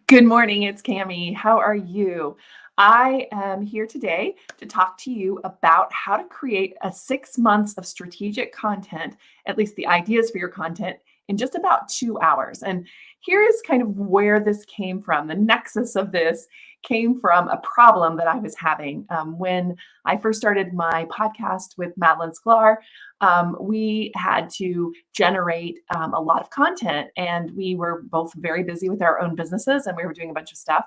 Good morning, it's Cami. How are you? I am here today to talk to you about how to create a 6 months of strategic content, at least the ideas for your content, in just about 2 hours. And here is kind of where this came from. The nexus of this came from a problem that I was having when I first started my podcast with Madeline Sklar. We had to generate a lot of content, and we were both very busy with our own businesses, and we were doing a bunch of stuff.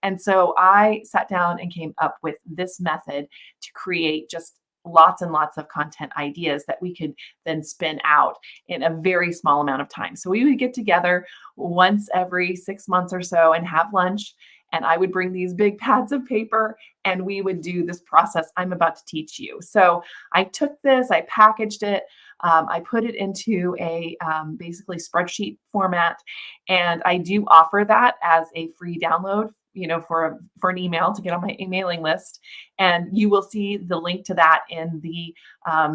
And so I sat down and came up with this method to create just lots and lots of content ideas that we could then spin out in a very small amount of time. So we would get together once every 6 months or so and have lunch. And I would bring these big pads of paper and we would do this process I'm about to teach you. So I took this, I packaged it, I put it into a basically spreadsheet format, and I do offer that as a free download, for an email to get on my emailing list. And you will see the link to that in the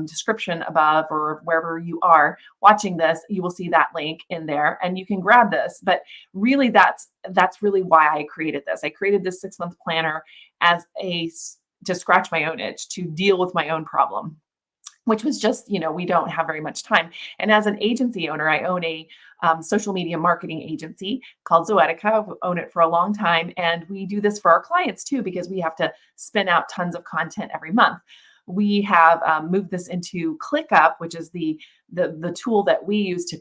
description above, or wherever you are watching this. You will see that link in there, and you can grab this. But really, that's really why I created this. I created this 6 month planner as to scratch my own itch, to deal with my own problem, which was just, we don't have very much time. And as an agency owner, I own a social media marketing agency called Zoetica. I've owned it for a long time. And we do this for our clients too, because we have to spin out tons of content every month. We have moved this into ClickUp, which is the tool that we use to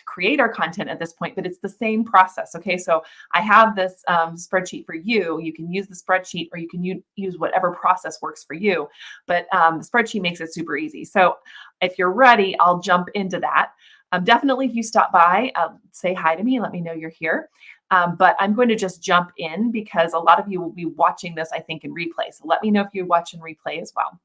create our content at this point, but it's the same process. Okay, so I have this spreadsheet for you. You can use the spreadsheet, or you can use whatever process works for you. But the spreadsheet makes it super easy. So if you're ready, I'll jump into that. Definitely, if you stop by, say hi to me and let me know you're here. But I'm going to just jump in because a lot of you will be watching this, I think, in replay. So let me know if you watch in replay as well.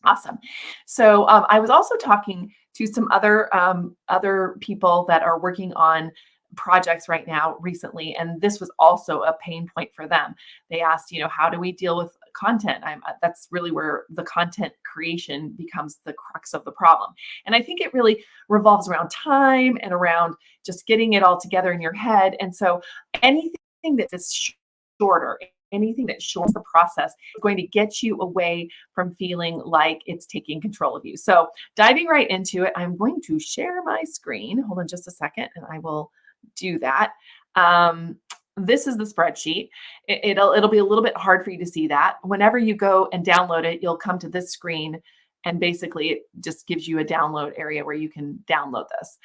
Awesome. So I was also talking to some other people that are working on projects right now recently, and this was also a pain point for them. They asked, how do we deal with content? That's really where the content creation becomes the crux of the problem. And I think it really revolves around time and around just getting it all together in your head. And so anything that is shorter, anything that shortens the process is going to get you away from feeling like it's taking control of you. So diving right into it, I'm going to share my screen. Hold on just a second, and I will do that. This is the spreadsheet. It'll be a little bit hard for you to see that. Whenever you go and download it, you'll come to this screen, and basically it just gives you a download area where you can download this.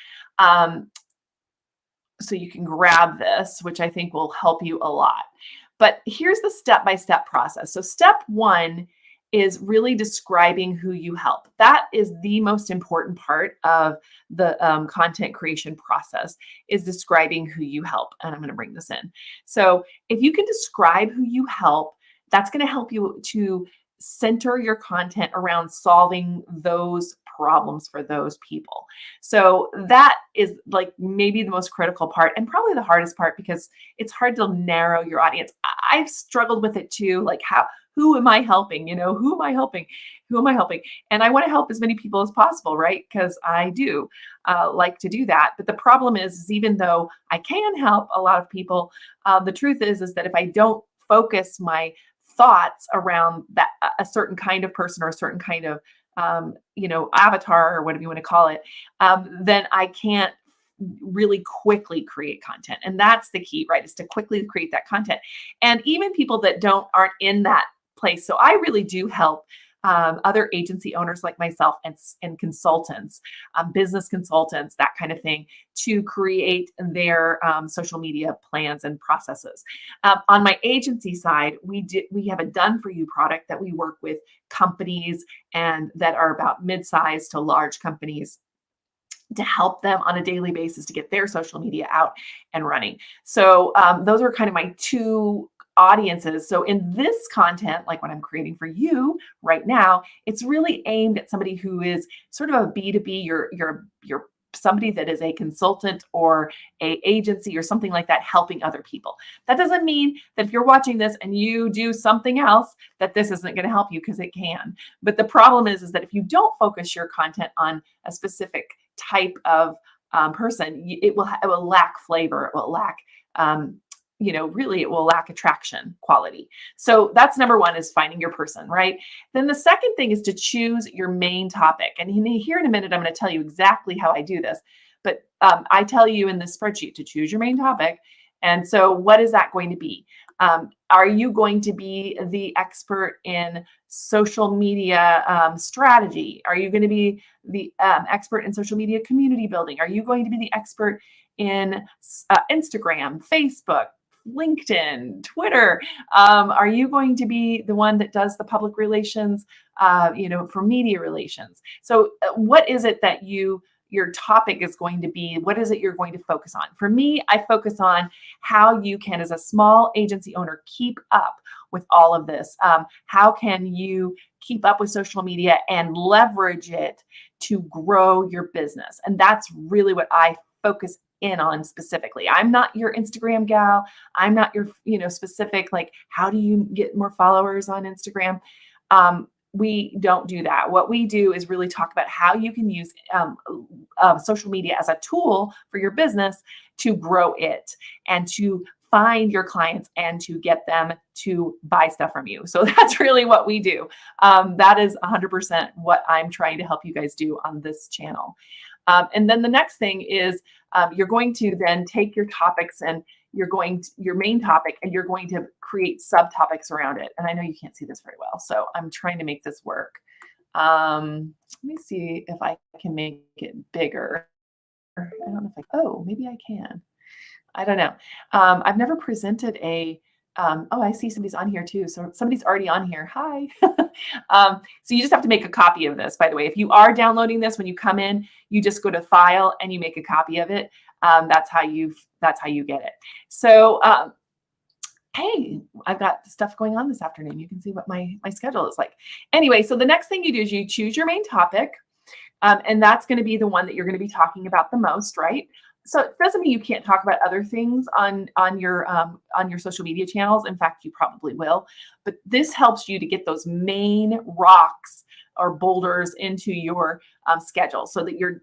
So you can grab this, which I think will help you a lot. But here's the step-by-step process. So step one is really describing who you help. That is the most important part of the content creation process, is describing who you help. And I'm going to bring this in. So if you can describe who you help, that's going to help you to center your content around solving those problems for those people. So that is like maybe the most critical part, and probably the hardest part, because it's hard to narrow your audience. I've struggled with it too. Like, who am I helping? Who am I helping? Who am I helping? And I want to help as many people as possible, right? Because I do like to do that. But the problem is even though I can help a lot of people, the truth is that if I don't focus my thoughts around that a certain kind of person, or a certain kind of avatar, or whatever you want to call it, then I can't really quickly create content. And that's the key, right? Is to quickly create that content. And even people that aren't in that place. So I really do help other agency owners like myself, and consultants, business consultants, that kind of thing, to create their social media plans and processes. On my agency side, we have a done for you product that we work with companies, and that are about mid-sized to large companies, to help them on a daily basis to get their social media out and running. So those are kind of my two audiences. So in this content, like what I'm creating for you right now, it's really aimed at somebody who is sort of a B2B. You're somebody that is a consultant or a agency or something like that, helping other people. That doesn't mean that if you're watching this and you do something else, that this isn't going to help you, because it can. But the problem is that if you don't focus your content on a specific type of person, it will lack flavor. It will lack really it will lack attraction quality. So that's number one, is finding your person, right? Then the second thing is to choose your main topic. And here in a minute, I'm going to tell you exactly how I do this. But I tell you in this spreadsheet to choose your main topic. And so what is that going to be? Are you going to be the expert in social media strategy? Are you going to be the expert in social media community building? Are you going to be the expert in Instagram, Facebook, LinkedIn, Twitter? Are you going to be the one that does the public relations, for media relations? So what is it that your topic is going to be? What is it you're going to focus on? For me, I focus on how you can, as a small agency owner, keep up with all of this. How can you keep up with social media and leverage it to grow your business? And that's really what I focus in on specifically. I'm not your Instagram gal. I'm not your, specific, like, how do you get more followers on Instagram? We don't do that. What we do is really talk about how you can use social media as a tool for your business to grow it and to find your clients and to get them to buy stuff from you. So that's really what we do. That is 100% what I'm trying to help you guys do on this channel. And then the next thing is you're going to then take your topics and your main topic, and you're going to create subtopics around it. And I know you can't see this very well, so I'm trying to make this work. Let me see if I can make it bigger. I don't know if maybe I can. I don't know. I've never presented a, I see somebody's on here too. So somebody's already on here. Hi. So you just have to make a copy of this, by the way. If you are downloading this, when you come in, you just go to File and you make a copy of it. That's how you get it. So, hey, I've got stuff going on this afternoon. You can see what my schedule is like. Anyway, so the next thing you do is you choose your main topic, and that's going to be the one that you're going to be talking about the most, right? So it doesn't mean you can't talk about other things on your social media channels. In fact, you probably will. But this helps you to get those main rocks or boulders into your schedule, so that you're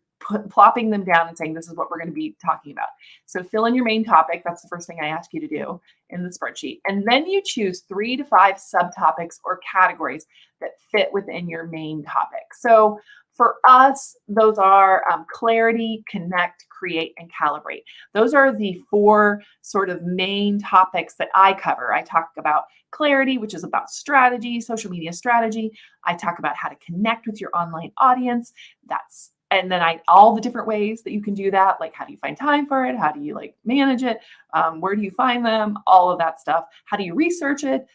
plopping them down and saying, this is what we're going to be talking about. So fill in your main topic. That's the first thing I ask you to do in the spreadsheet. And then you choose 3 to 5 subtopics or categories that fit within your main topic. So for us, those are clarity, connect, create, and calibrate. Those are the 4 sort of main topics that I cover. I talk about clarity, which is about strategy, social media strategy. I talk about how to connect with your online audience. And then all the different ways that you can do that, like how do you find time for it? How do you manage it? Where do you find them? All of that stuff. How do you research it?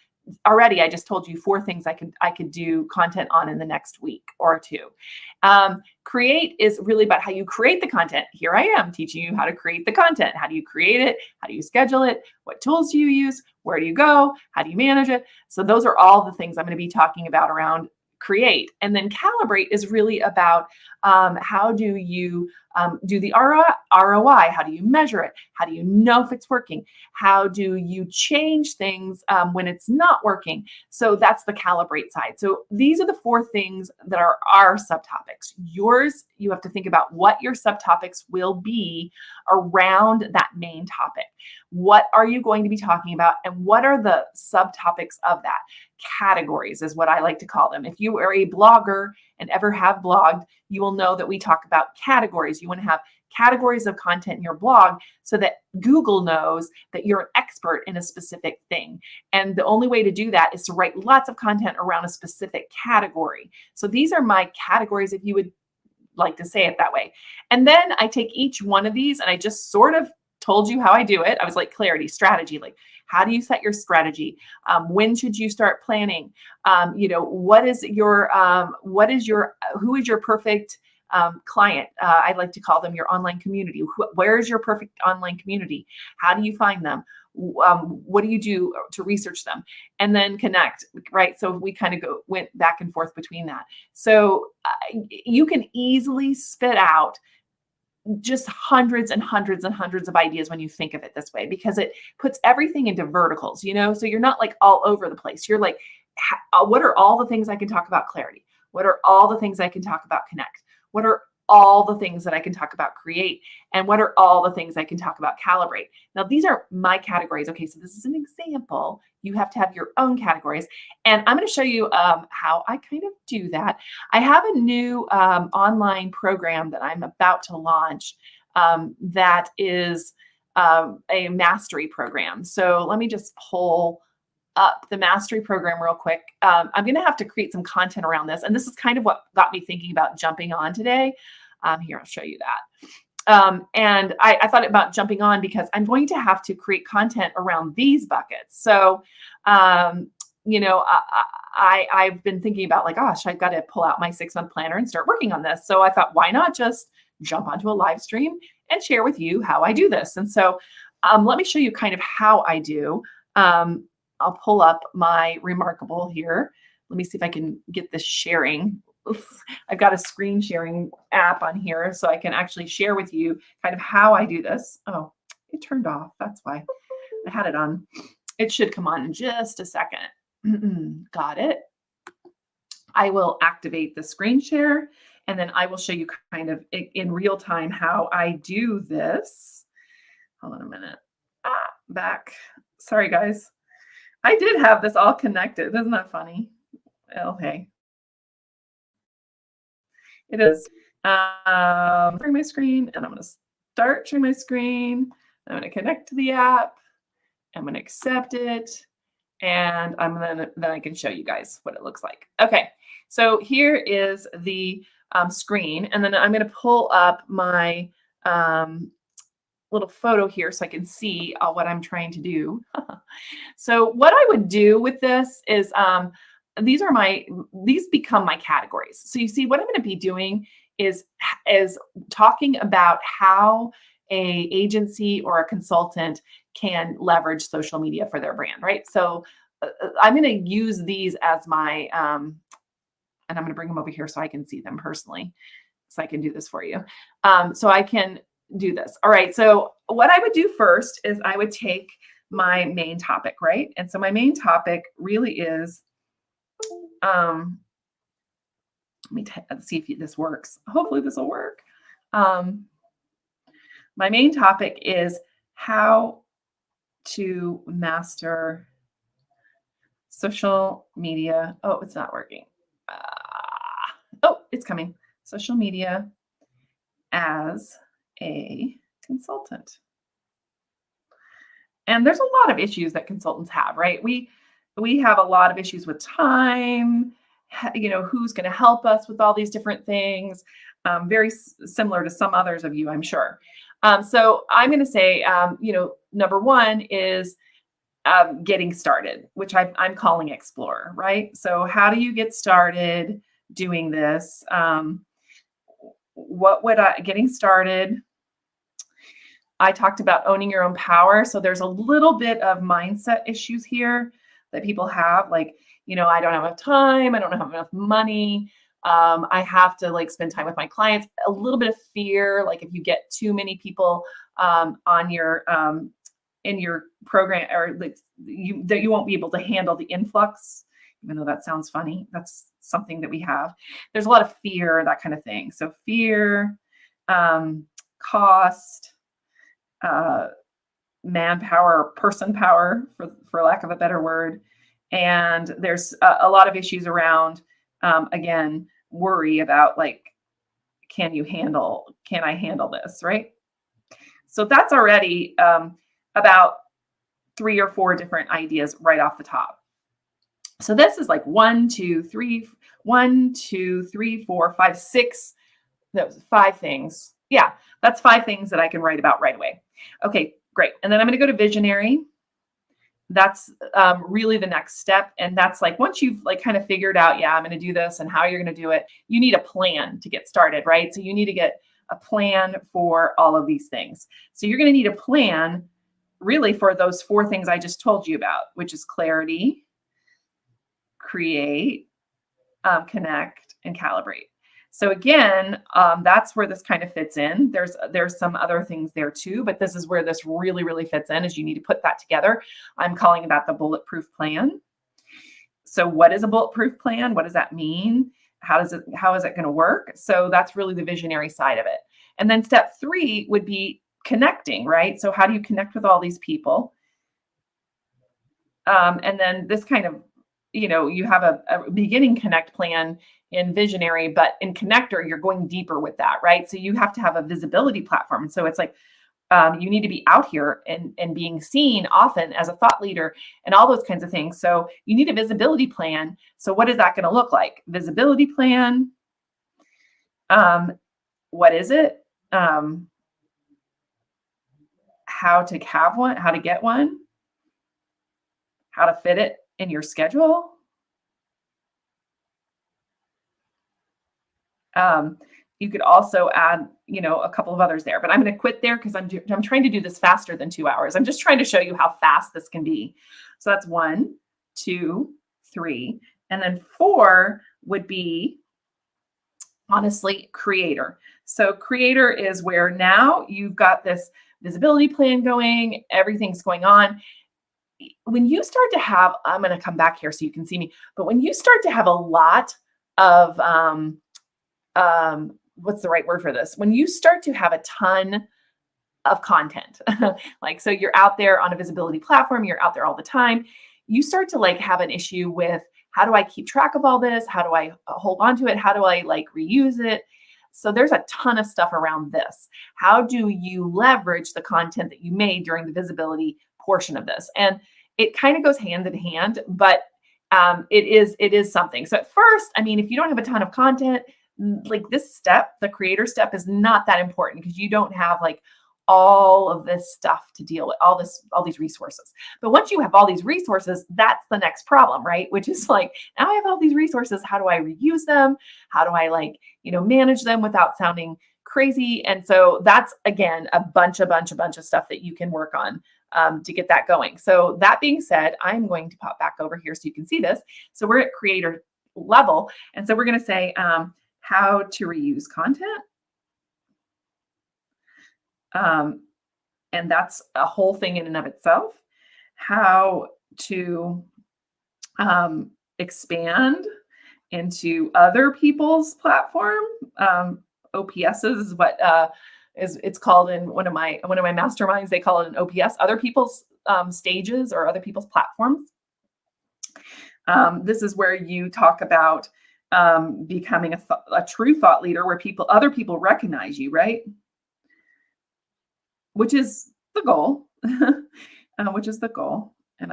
Already, I just told you 4 things I could do content on in the next week or 2. Create is really about how you create the content. Here I am teaching you how to create the content. How do you create it? How do you schedule it? What tools do you use? Where do you go? How do you manage it? So those are all the things I'm going to be talking about around create. And then calibrate is really about how do you do the ROI? How do you measure it? How do you know if it's working? How do you change things when it's not working? So that's the calibrate side. So these are the 4 things that are our subtopics. Yours, you have to think about what your subtopics will be around that main topic. What are you going to be talking about? And what are the subtopics of that? Categories is what I like to call them. If you are a blogger and ever have blogged, you will know that we talk about categories. You want to have categories of content in your blog so that Google knows that you're an expert in a specific thing. And the only way to do that is to write lots of content around a specific category. So these are my categories, if you would like to say it that way. And then I take each one of these and I just sort of told you how I do it. I was like, clarity, strategy, like how do you set your strategy? When should you start planning? Who is your perfect client? I'd like to call them your online community. Where is your perfect online community? How do you find them? What do you do to research them? And then connect, right? So we kind of went back and forth between that. So you can easily spit out just hundreds and hundreds and hundreds of ideas when you think of it this way, because it puts everything into verticals, so you're not like all over the place. You're like, what are all the things I can talk about clarity? What are all the things I can talk about connect? What are all the things that I can talk about create? And what are all the things I can talk about calibrate? Now, these are my categories. Okay, so this is an example. You have to have your own categories. And I'm going to show you how I kind of do that. I have a new online program that I'm about to launch that is a mastery program. So let me just pull up the mastery program real quick. I'm going to have to create some content around this. And this is kind of what got me thinking about jumping on today. Here, I'll show you that. And I thought about jumping on because I'm going to have to create content around these buckets. So, you know, I've been thinking about like, gosh, I've got to pull out my 6-month planner and start working on this. So I thought, why not just jump onto a live stream and share with you how I do this? And so let me show you kind of how I do. I'll pull up my Remarkable here. Let me see if I can get this sharing. Oof. I've got a screen sharing app on here so I can actually share with you kind of how I do this. Oh, it turned off. That's why I had it on. It should come on in just a second. Got it. I will activate the screen share and then I will show you kind of in real time how I do this. Hold on a minute. Back. Sorry, guys. I did have this all connected. Isn't that funny? Okay. It is. Sharing my screen, and I'm going to start sharing my screen. I'm going to connect to the app. I'm going to accept it. And then I can show you guys what it looks like. Okay. So here is the screen. And then I'm going to pull up my little photo here so I can see what I'm trying to do. So what I would do with this is these become my categories. So you see what I'm going to be doing is talking about how a agency or a consultant can leverage social media for their brand, right? So I'm going to use these as my, and I'm going to bring them over here so I can see them personally. So I can do this for you. So I can do this. All right. So what I would do first is I would take my main topic, right? And so my main topic really is, let me see if this works. Hopefully this will work. My main topic is how to master social media. Oh, it's not working. Oh, it's coming. Social media as a consultant. And there's a lot of issues that consultants have, right? We have a lot of issues with time, you know, who's going to help us with all these different things, very similar to some others of you, I'm sure. So I'm going to say, you know, number one is getting started, which I'm calling Explore, right? So how do you get started doing this? Getting started, I talked about owning your own power. So there's a little bit of mindset issues here that people have, like, you know, I don't have enough time. I don't have enough money. I have to like spend time with my clients. A little bit of fear, like if you get too many people on your in your program, or like that you won't be able to handle the influx. Even though that sounds funny, that's something that we have. There's a lot of fear, that kind of thing. So fear, cost, manpower, person power, for lack of a better word. And there's a lot of issues around, again, worry about like, can I handle this, right? So that's already about 3 or 4 different ideas right off the top. So this is like 1, 2, 3, 4, 5, 6. That was 5 things. Yeah, that's 5 things that I can write about right away. Okay, great. And then I'm going to go to visionary. That's really the next step. And that's like, once you've like kind of figured out, yeah, I'm going to do this and how you're going to do it, you need a plan to get started, right? So you need to get a plan for all of these things. So you're going to need a plan really for those 4 things I just told you about, which is clarity, create, connect, and calibrate. So again, that's where this kind of fits in. There's some other things there too, but this is where this really, really fits in, is you need to put that together. I'm calling that the bulletproof plan. So what is a bulletproof plan? What does that mean? how is it going to work? So that's really the visionary side of it. And then step 3 would be connecting, right? So how do you connect with all these people? And then this kind of, you have a beginning connect plan in visionary, but in connector, you're going deeper with that, right? So you have to have a visibility platform. And so it's like, you need to be out here and being seen often as a thought leader and all those kinds of things. So you need a visibility plan. So what is that going to look like? Visibility plan. What is it? How to have one, how to get one, how to fit it in your schedule. You could also add, a couple of others there, but I'm going to quit there because I'm trying to do this faster than 2 hours. I'm just trying to show you how fast this can be. So that's 1, 2, 3, and then 4 would be, honestly, creator. So creator is where now you've got this visibility plan going, everything's going on. When you start to have, I'm going to come back here so you can see me, but when you start to have a lot of, what's the right word for this? When you start to have a ton of content, like, so you're out there on a visibility platform, you're out there all the time, you start to like have an issue with, how do I keep track of all this? How do I hold on to it? How do I like reuse it? So there's a ton of stuff around this. How do you leverage the content that you made during the visibility portion of this? And it kind of goes hand in hand, but it is something. So at first, I mean, if you don't have a ton of content, like this step, the creator step, is not that important because you don't have like all of this stuff to deal with, all these resources. But once you have all these resources, that's the next problem, right? Which is like, now I have all these resources. How do I reuse them? How do I like, manage them without sounding crazy? And so that's, again, a bunch of stuff that you can work on to get that going. So that being said, I'm going to pop back over here so you can see this. So we're at creator level. And so we're going to say, how to reuse content. And that's a whole thing in and of itself. How to expand into other people's platform. OPSs is what it's called in one of my masterminds. They call it an OPS, other people's stages or other people's platforms. This is where you talk about becoming a true thought leader, where other people recognize you, right? Which is the goal. And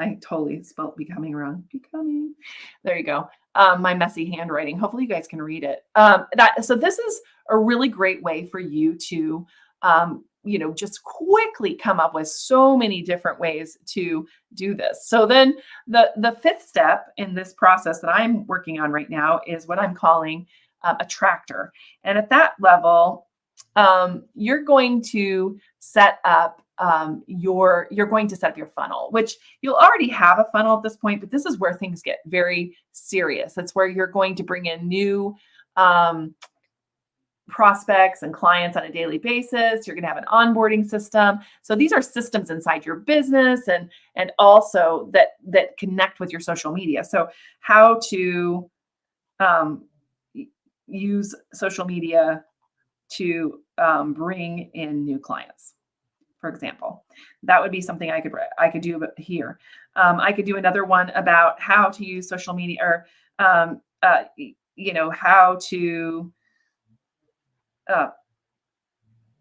I totally spelled becoming wrong. Becoming. There you go. My messy handwriting. Hopefully you guys can read it. So this is a really great way for you to, just quickly come up with so many different ways to do this. So then the 5th step in this process that I'm working on right now is what I'm calling a tractor. And at that level, you're going to set up your funnel, which you'll already have a funnel at this point, but this is where things get very serious. That's where you're going to bring in new prospects and clients on a daily basis. You're going to have an onboarding system. So these are systems inside your business and also that connect with your social media. So how to use social media to bring in new clients, for example. That would be something I could do here. I could do another one about how to use social media, or how to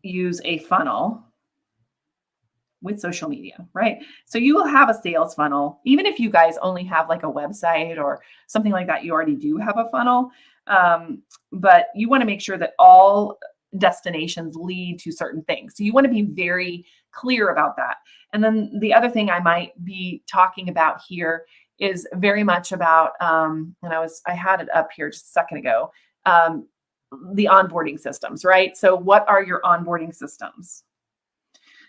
use a funnel with social media, right? So you will have a sales funnel. Even if you guys only have like a website or something like that, you already do have a funnel. But you want to make sure that all destinations lead to certain things. So you want to be very clear about that. And then the other thing I might be talking about here is very much about, and I had it up here just a second ago, the onboarding systems, right? So what are your onboarding systems?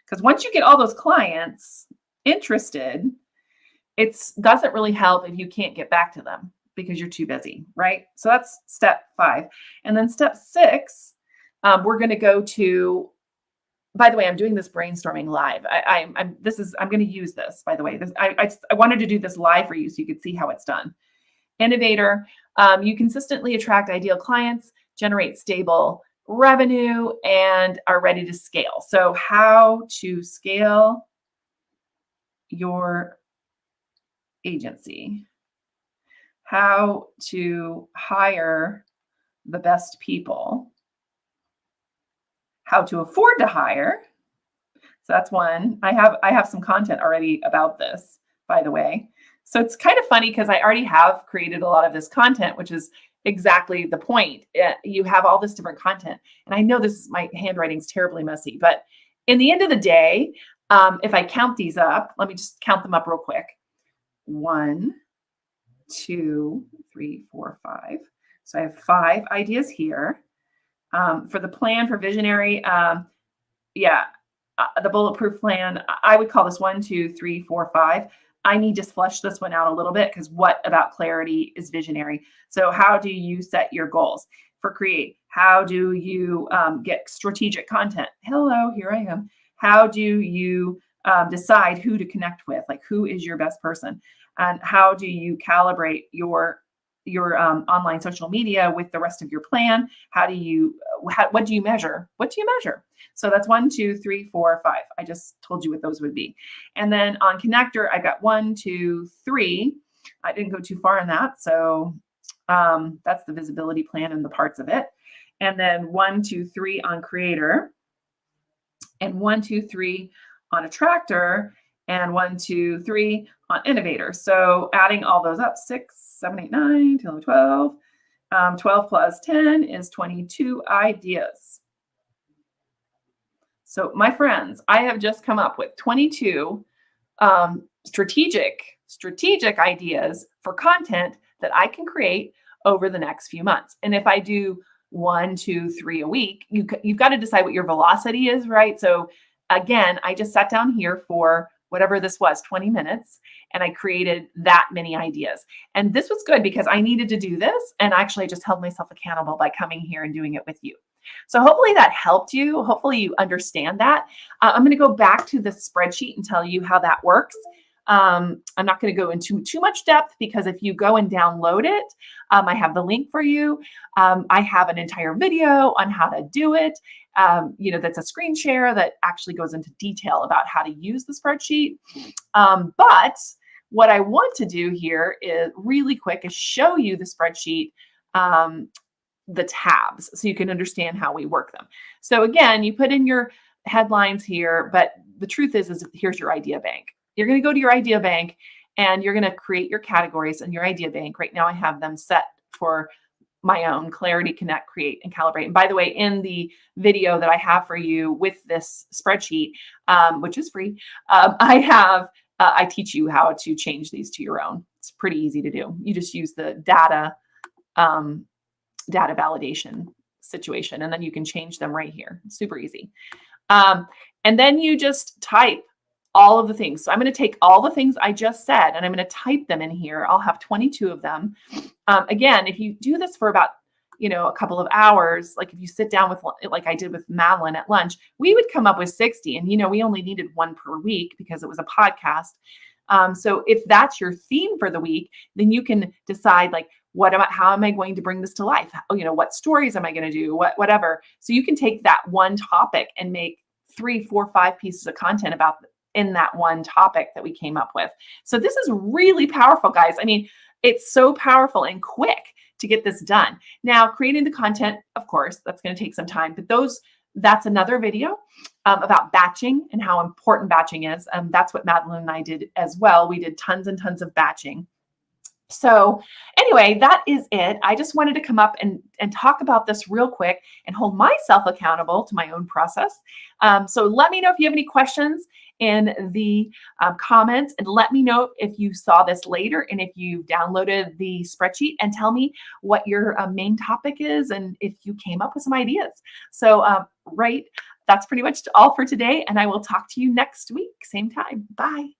Because once you get all those clients interested, it doesn't really help if you can't get back to them because you're too busy, right? So that's step 5. And then step 6, we're going to go to, by the way, I'm doing this brainstorming live. I'm going to use this, by the way. I wanted to do this live for you so you could see how it's done. Innovator. You consistently attract ideal clients, generate stable revenue, and are ready to scale. So how to scale your agency, how to hire the best people, how to afford to hire. So that's one. I have some content already about this, by the way. So it's kind of funny because I already have created a lot of this content, which is exactly the point. You have all this different content. And I know my handwriting's terribly messy, but in the end of the day, if I count these up, let me just count them up real quick. 1, 2, 3, 4, 5. So I have 5 ideas here. For the plan for visionary, the bulletproof plan, I would call this 1, 2, 3, 4, 5. I need to flesh this one out a little bit because what about clarity is visionary? So how do you set your goals? For create, how do you get strategic content? Hello, here I am. How do you decide who to connect with? Like, who is your best person? And how do you calibrate your online social media with the rest of your plan? What do you measure? What do you measure? So that's 1, 2, 3, 4, 5. I just told you what those would be. And then on connector, I got 1, 2, 3. I didn't go too far on that. So that's the visibility plan and the parts of it. And then 1, 2, 3 on creator, and 1, 2, 3 on attractor, and 1, 2, 3 on innovator. So adding all those up, 6, 7, 8, 9, 10, 12. 12 plus 10 is 22 ideas. So my friends, I have just come up with 22 strategic ideas for content that I can create over the next few months. And if I do 1, 2, 3 a week, you've got to decide what your velocity is, right? So again, I just sat down here for whatever this was, 20 minutes, and I created that many ideas. And this was good because I needed to do this. And actually, I just held myself accountable by coming here and doing it with you. So hopefully that helped you. Hopefully you understand that. I'm going to go back to the spreadsheet and tell you how that works. I'm not going to go into too much depth because if you go and download it, I have the link for you. I have an entire video on how to do it. That's a screen share that actually goes into detail about how to use the spreadsheet. But what I want to do here is really quick is show you the spreadsheet, the tabs, so you can understand how we work them. So again, you put in your headlines here, but the truth is here's your idea bank. You're going to go to your idea bank and you're going to create your categories in your idea bank. Right now I have them set for my own: clarity, connect, create, and calibrate. And by the way, in the video that I have for you with this spreadsheet, which is free, I teach you how to change these to your own. It's pretty easy to do. You just use the data validation situation, and then you can change them right here. Super easy. And then you just type all of the things. So I'm going to take all the things I just said and I'm going to type them in here. I'll have 22 of them. Again, if you do this for about, a couple of hours, like if you sit down with, like I did with Madeline at lunch, we would come up with 60. And, we only needed 1 per week because it was a podcast. So if that's your theme for the week, then you can decide like, how am I going to bring this to life? What stories am I going to do? Whatever. So you can take that one topic and make 3, 4, 5 pieces of content in that one topic that we came up with. So this is really powerful, guys. I mean, it's so powerful and quick to get this done. Now, creating the content, of course, that's going to take some time, but that's another video about batching and how important batching is. That's what Madeline and I did as well. We did tons and tons of batching. So anyway, that is it. I just wanted to come up and talk about this real quick and hold myself accountable to my own process. So let me know if you have any questions in the comments, and let me know if you saw this later and if you downloaded the spreadsheet, and tell me what your main topic is and if you came up with some ideas. So that's pretty much all for today, and I will talk to you next week, same time. Bye.